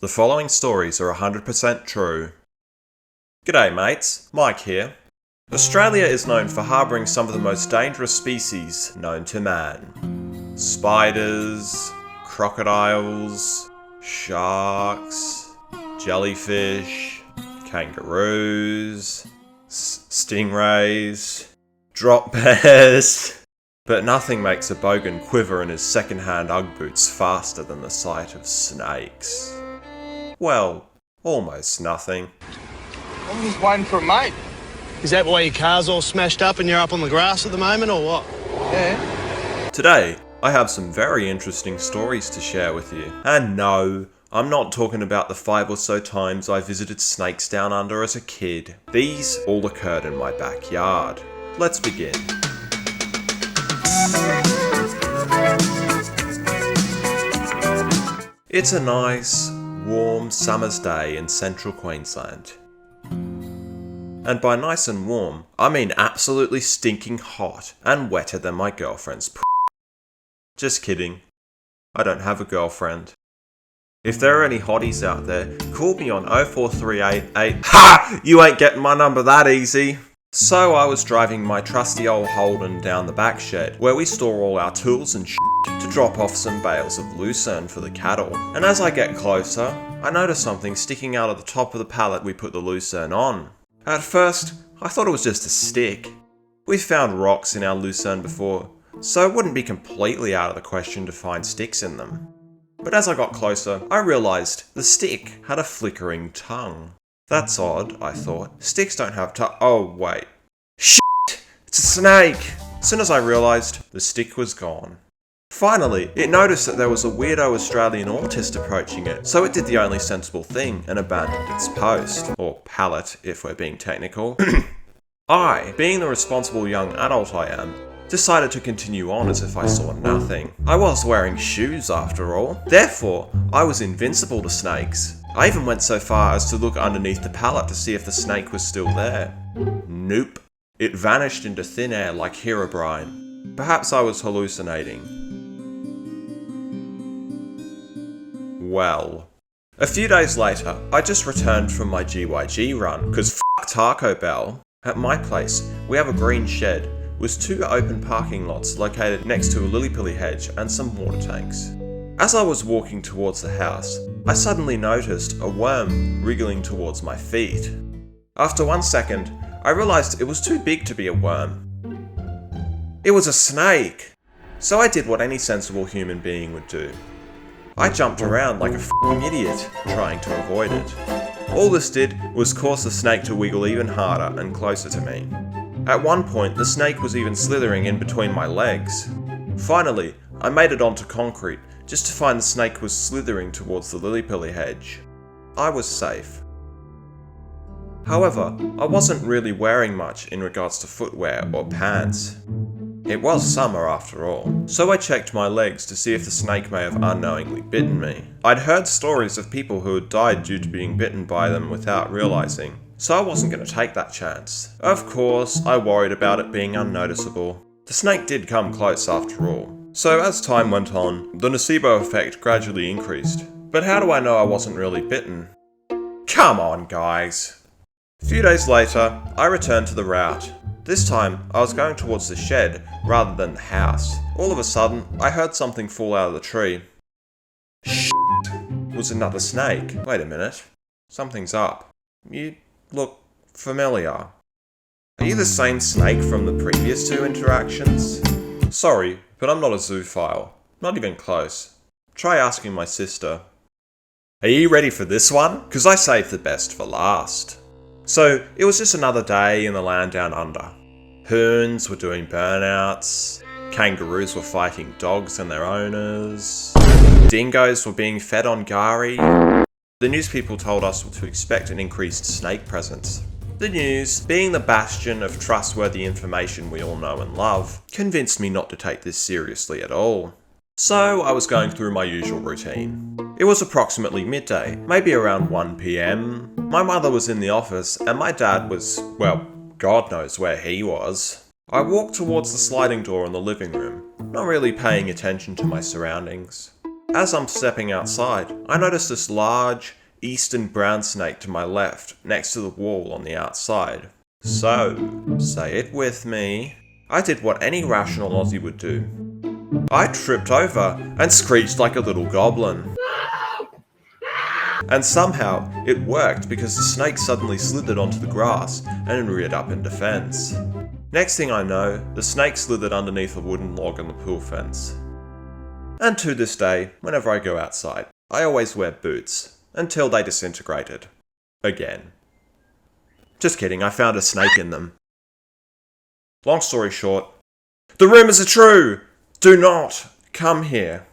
The following stories are 100% true. G'day mates, Mike here. Australia is known for harbouring some of the most dangerous species known to man. Spiders, crocodiles, sharks, jellyfish, kangaroos, stingrays, drop bears. But nothing makes a bogan quiver in his second-hand Ugg boots faster than the sight of snakes. Well, almost nothing. I'm just waiting for a mate. Is that why your car's all smashed up and you're up on the grass at the moment, or what? Yeah. Today, I have some very interesting stories to share with you. And no, I'm not talking about the 5 or so times I visited snakes down under as a kid. These all occurred in my backyard. Let's begin. It's a nice, warm summer's day in central Queensland. And by nice and warm, I mean absolutely stinking hot and wetter than my girlfriend's p***. Just kidding. I don't have a girlfriend. If there are any hotties out there, call me on 04388. Ha! You ain't getting my number that easy. So I was driving my trusty old Holden down the back shed, where we store all our tools and shit, to drop off some bales of lucerne for the cattle. And as I get closer, I notice something sticking out of the top of the pallet we put the lucerne on. At first, I thought it was just a stick. We've found rocks in our lucerne before, so it wouldn't be completely out of the question to find sticks in them. But as I got closer, I realised the stick had a flickering tongue. That's odd, I thought. Sticks don't have oh wait. Shit! It's a snake! As soon as I realised, the stick was gone. Finally, it noticed that there was a weirdo Australian autist approaching it, so it did the only sensible thing and abandoned its post. Or pallet, if we're being technical. I, being the responsible young adult I am, decided to continue on as if I saw nothing. I was wearing shoes after all. Therefore, I was invincible to snakes. I even went so far as to look underneath the pallet to see if the snake was still there. Nope. It vanished into thin air like Herobrine. Perhaps I was hallucinating. Well. A few days later, I just returned from my GYG run, cause f*** Taco Bell. At my place, we have a green shed, with 2 open parking lots located next to a lily-pilly hedge and some water tanks. As I was walking towards the house, I suddenly noticed a worm wriggling towards my feet. After 1 second, I realised it was too big to be a worm. It was a snake! So I did what any sensible human being would do. I jumped around like a f***ing idiot, trying to avoid it. All this did was cause the snake to wiggle even harder and closer to me. At one point, the snake was even slithering in between my legs. Finally, I made it onto concrete, just to find the snake was slithering towards the lily-pilly hedge. I was safe. However, I wasn't really wearing much in regards to footwear or pants. It was summer after all, so I checked my legs to see if the snake may have unknowingly bitten me. I'd heard stories of people who had died due to being bitten by them without realising, so I wasn't going to take that chance. Of course, I worried about it being unnoticeable. The snake did come close after all. So as time went on, the nocebo effect gradually increased. But how do I know I wasn't really bitten? Come on, guys. A few days later, I returned to the route. This time, I was going towards the shed rather than the house. All of a sudden, I heard something fall out of the tree. Shit! It was another snake. Wait a minute. Something's up. You look familiar. Are you the same snake from the previous 2 interactions? Sorry, but I'm not a zoophile. Not even close. Try asking my sister. Are you ready for this one? Because I saved the best for last. So, it was just another day in the land down under. Hoons were doing burnouts. Kangaroos were fighting dogs and their owners. Dingoes were being fed on gari. The news people told us to expect an increased snake presence. The news, being the bastion of trustworthy information we all know and love, convinced me not to take this seriously at all. So I was going through my usual routine. It was approximately midday, maybe around 1 PM. My mother was in the office and my dad was, well, God knows where he was. I walked towards the sliding door in the living room, not really paying attention to my surroundings. As I'm stepping outside, I notice this large, eastern brown snake to my left, next to the wall on the outside. So, say it with me, I did what any rational Aussie would do. I tripped over and screeched like a little goblin. And somehow, it worked because the snake suddenly slithered onto the grass and reared up in defense. Next thing I know, the snake slithered underneath a wooden log on the pool fence. And to this day, whenever I go outside, I always wear boots, until they disintegrated. Again. Just kidding, I found a snake in them. Long story short, the rumours are true! Do not come here.